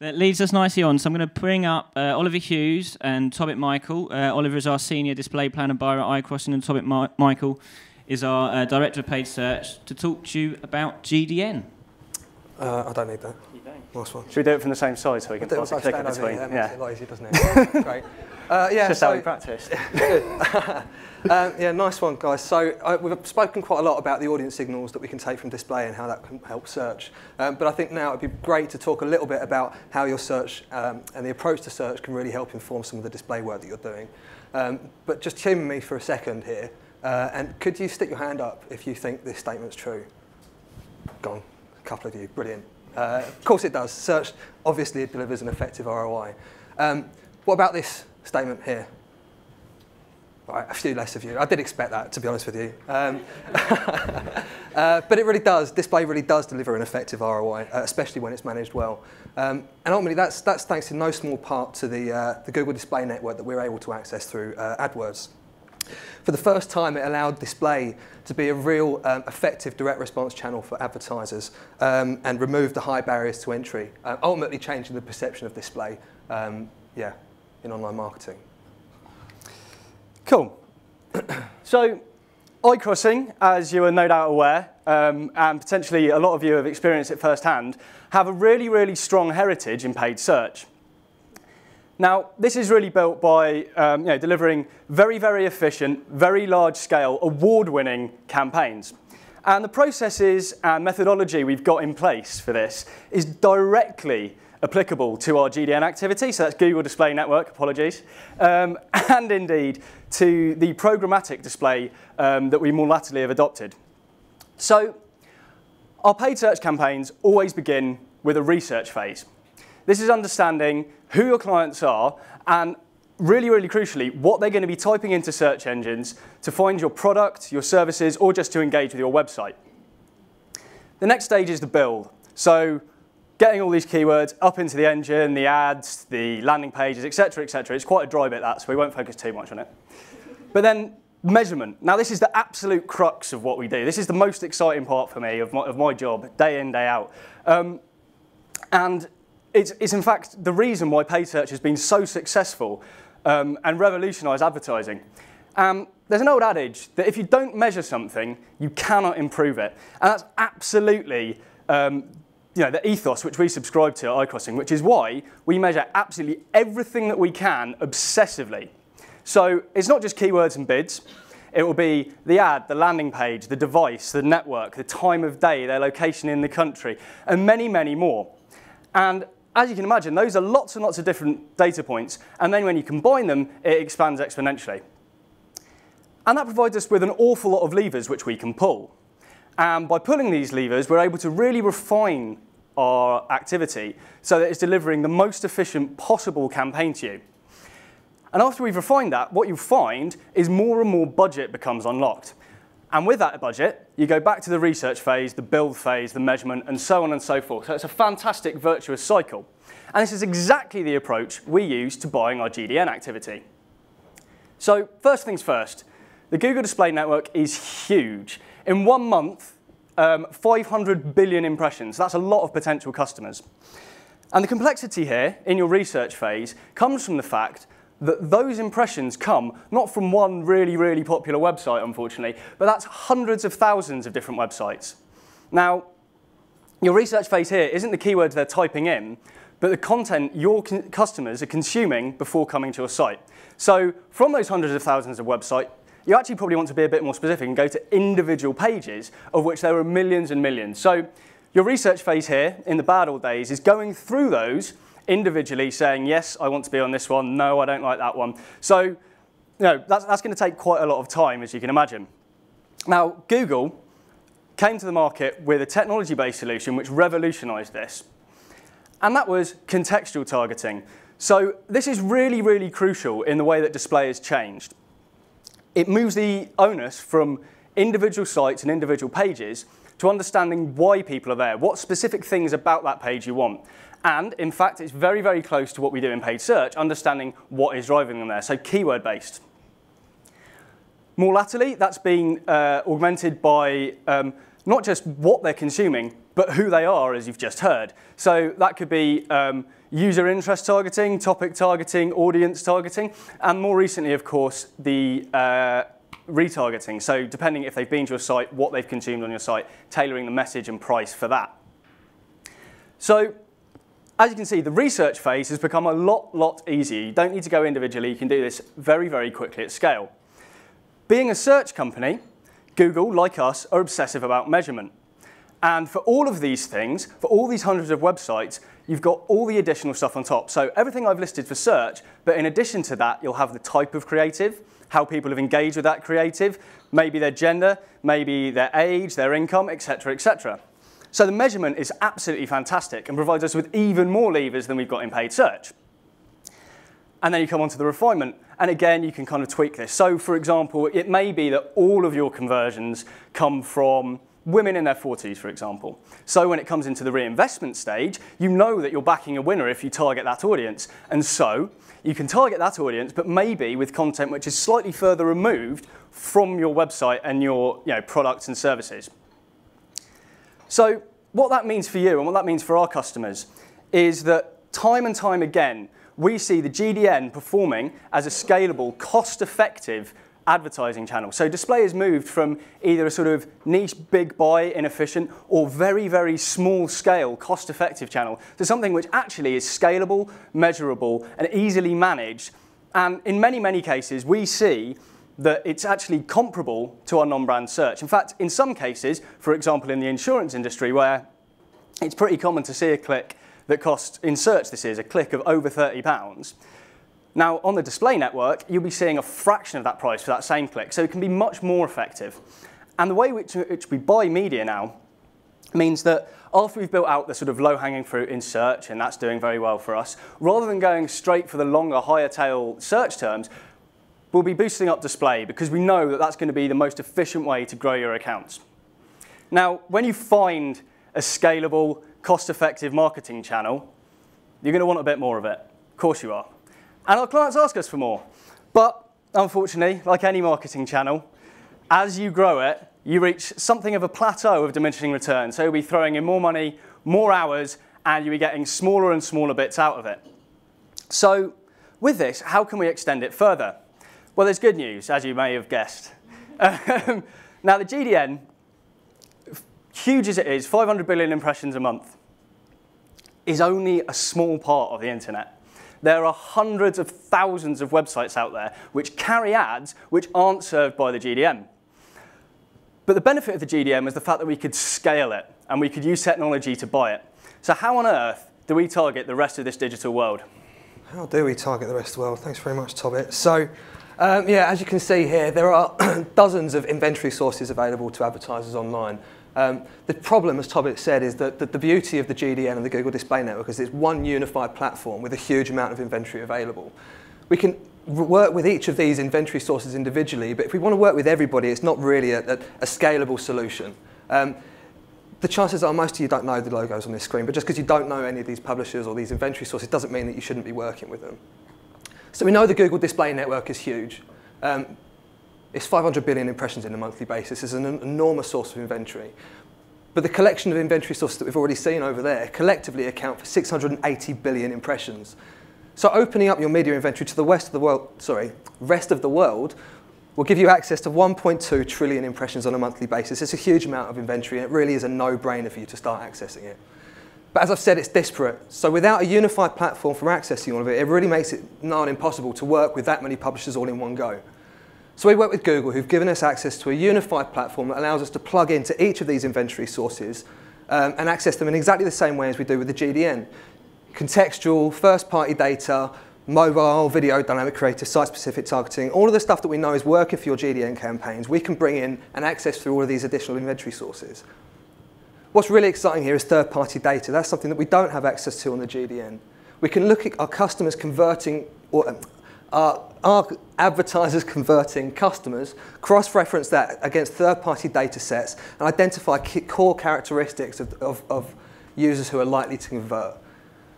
That leads us nicely on. So I'm going to bring up Oliver Hughes and Tobit Michael. Oliver is our senior display planner buyer at iCrossing, and Tobit Michael is our director of paid search to talk to you about GDN. I don't need that. You don't? Nice one. Should we do it from the same side so we can pass a clicker between? That makes it a lot easier, doesn't it? Great. Yeah, just how we practice. Yeah, nice one, guys. So we've spoken quite a lot about the audience signals that we can take from display and how that can help search. But I think now it'd be great to talk a little bit about how your search and the approach to search can really help inform some of the display work that you're doing. But just humour me for a second here. And could you stick your hand up if you think this statement's true? Go on, a couple of you, brilliant. Of course it does. Search obviously delivers an effective ROI. What about this statement here? Right, a few less of you. I did expect that, to be honest with you. But it really does. Display really does deliver an effective ROI, especially when it's managed well. And ultimately, that's thanks in no small part to the Google Display Network that we're able to access through AdWords. For the first time, it allowed display to be a real effective direct response channel for advertisers and removed the high barriers to entry, ultimately changing the perception of display in online marketing. Cool. So iCrossing, as you are no doubt aware, and potentially a lot of you have experienced it firsthand, have a really, really strong heritage in paid search. Now, this is really built by delivering very, very efficient, very large-scale, award-winning campaigns. And the processes and methodology we've got in place for this is directly applicable to our GDN activity, so that's Google Display Network, apologies, and indeed to the programmatic display that we more latterly have adopted. So our paid search campaigns always begin with a research phase. This is understanding who your clients are and really, really crucially, what they're going to be typing into search engines to find your product, your services, or just to engage with your website. The next stage is the build. So getting all these keywords up into the engine, the ads, the landing pages, etc., etc. It's quite a dry bit, that, so we won't focus too much on it. But then measurement. Now, this is the absolute crux of what we do. This is the most exciting part for me of my job, day in, day out. And it's in fact the reason why paid search has been so successful and revolutionised advertising. There's an old adage that if you don't measure something, you cannot improve it. And that's absolutely the ethos which we subscribe to at iCrossing, which is why we measure absolutely everything that we can obsessively. So it's not just keywords and bids. It will be the ad, the landing page, the device, the network, the time of day, their location in the country, and many, many more. And as you can imagine, those are lots and lots of different data points. And then when you combine them, it expands exponentially. And that provides us with an awful lot of levers which we can pull. And by pulling these levers, we're able to really refine our activity so that it's delivering the most efficient possible campaign to you. And after we've refined that, what you'll find is more and more budget becomes unlocked. And with that budget, you go back to the research phase, the build phase, the measurement, and so on and so forth. So it's a fantastic virtuous cycle. And this is exactly the approach we use to buying our GDN activity. So first things first, the Google Display Network is huge. In 1 month, 500 billion impressions. That's a lot of potential customers. And the complexity here in your research phase comes from the fact that those impressions come not from one really, really popular website, unfortunately, but that's hundreds of thousands of different websites. Now, your research phase here isn't the keywords they're typing in, but the content your customers are consuming before coming to your site. So from those hundreds of thousands of websites, you actually probably want to be a bit more specific and go to individual pages, of which there are millions and millions. So your research phase here, in the bad old days, is going through those individually, saying, yes, I want to be on this one, no, I don't like that one. So that's going to take quite a lot of time, as you can imagine. Now, Google came to the market with a technology-based solution which revolutionized this. And that was contextual targeting. So this is really, really crucial in the way that display has changed. It moves the onus from individual sites and individual pages to understanding why people are there, what specific things about that page you want. And in fact, it's very, very close to what we do in paid search, understanding what is driving them there, so keyword-based. More latterly, that's been augmented by not just what they're consuming, but who they are, as you've just heard. So that could be user interest targeting, topic targeting, audience targeting, and more recently, of course, the retargeting. So depending if they've been to your site, what they've consumed on your site, tailoring the message and price for that. So as you can see, the research phase has become a lot easier. You don't need to go individually. You can do this very, very quickly at scale. Being a search company, Google, like us, are obsessive about measurement. And for all of these things, for all these hundreds of websites, you've got all the additional stuff on top. So everything I've listed for search, but in addition to that, you'll have the type of creative, how people have engaged with that creative, maybe their gender, maybe their age, their income, etc., etc. So the measurement is absolutely fantastic and provides us with even more levers than we've got in paid search. And then you come on to the refinement. And again, you can kind of tweak this. So for example, it may be that all of your conversions come from women in their 40s, for example. So when it comes into the reinvestment stage, you know that you're backing a winner if you target that audience. And so you can target that audience, but maybe with content which is slightly further removed from your website and your products and services. So what that means for you and what that means for our customers is that time and time again, we see the GDN performing as a scalable, cost-effective advertising channel. So display has moved from either a sort of niche, big buy, inefficient, or very, very small scale, cost-effective channel to something which actually is scalable, measurable, and easily managed. And in many, many cases, we see that it's actually comparable to our non-brand search. In fact, in some cases, for example, in the insurance industry, where it's pretty common to see a click that costs, in search this is, a click of over £30. Now, on the display network, you'll be seeing a fraction of that price for that same click, so it can be much more effective. And the way which we buy media now means that after we've built out the sort of low-hanging fruit in search, and that's doing very well for us, rather than going straight for the longer, higher tail search terms, we'll be boosting up display because we know that that's going to be the most efficient way to grow your accounts. Now, when you find a scalable, cost-effective marketing channel, you're going to want a bit more of it. Of course you are. And our clients ask us for more. But unfortunately, like any marketing channel, as you grow it, you reach something of a plateau of diminishing returns. So you'll be throwing in more money, more hours, and you'll be getting smaller and smaller bits out of it. So with this, how can we extend it further? Well, there's good news, as you may have guessed. Now, the GDN, huge as it is, 500 billion impressions a month, is only a small part of the internet. There are hundreds of thousands of websites out there which carry ads which aren't served by the GDN. But the benefit of the GDN was the fact that we could scale it and we could use technology to buy it. So how on earth do we target the rest of this digital world? How do we target the rest of the world? Thanks very much, Tobit. So, yeah, as you can see here, there are dozens of inventory sources available to advertisers online. The problem, as Tobit said, is that the beauty of the GDN and the Google Display Network is it's one unified platform with a huge amount of inventory available. We can work with each of these inventory sources individually, but if we want to work with everybody, it's not really a scalable solution. The chances are most of you don't know the logos on this screen, but just because you don't know any of these publishers or these inventory sources doesn't mean that you shouldn't be working with them. So we know the Google Display Network is huge. It's 500 billion impressions on a monthly basis. It's an enormous source of inventory. But the collection of inventory sources that we've already seen over there collectively account for 680 billion impressions. So opening up your media inventory to the rest of the world will give you access to 1.2 trillion impressions on a monthly basis. It's a huge amount of inventory, and it really is a no-brainer for you to start accessing it. But as I've said, it's disparate. So without a unified platform for accessing all of it, it really makes it nigh on impossible to work with that many publishers all in one go. So we work with Google, who've given us access to a unified platform that allows us to plug into each of these inventory sources and access them in exactly the same way as we do with the GDN. Contextual, first-party data, mobile, video, dynamic creative, site-specific targeting, all of the stuff that we know is working for your GDN campaigns, we can bring in and access through all of these additional inventory sources. What's really exciting here is third-party data. That's something that we don't have access to on the GDN. We can look at our customers converting, or our advertisers converting customers, cross-reference that against third-party data sets, and identify core characteristics of users who are likely to convert.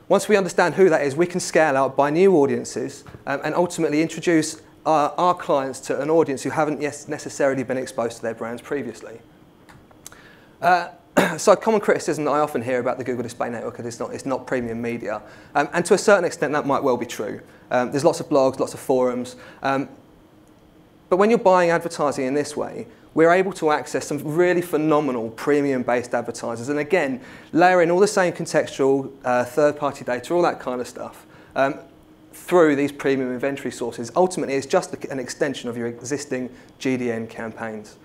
Once we understand who that is, we can scale out, buy new audiences, and ultimately introduce our clients to an audience who haven't yet necessarily been exposed to their brands previously. So a common criticism that I often hear about the Google Display Network is it's not premium media. And to a certain extent, that might well be true. There's lots of blogs, lots of forums. But when you're buying advertising in this way, we're able to access some really phenomenal premium-based advertisers. And again, layer in all the same contextual, third-party data, all that kind of stuff, through these premium inventory sources. Ultimately, it's just an extension of your existing GDN campaigns.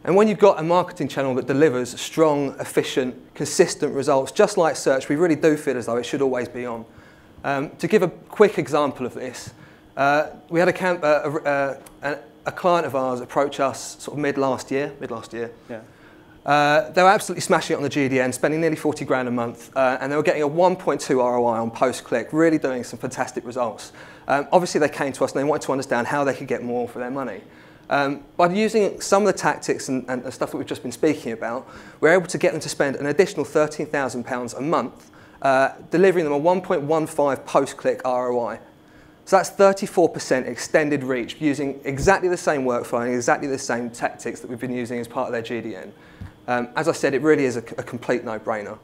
And when you've got a marketing channel that delivers strong, efficient, consistent results, just like search, we really do feel as though it should always be on. To give a quick example of this, we had a client of ours approach us sort of mid last year. Yeah. They were absolutely smashing it on the GDN, spending nearly 40 grand a month, and they were getting a 1.2 ROI on post-click, really doing some fantastic results. Obviously, they came to us and they wanted to understand how they could get more for their money. By using some of the tactics and the stuff that we've just been speaking about, we're able to get them to spend an additional £13,000 a month, delivering them a 1.15 post-click ROI. So that's 34% extended reach, using exactly the same workflow and exactly the same tactics that we've been using as part of their GDN. As I said, it really is a complete no-brainer.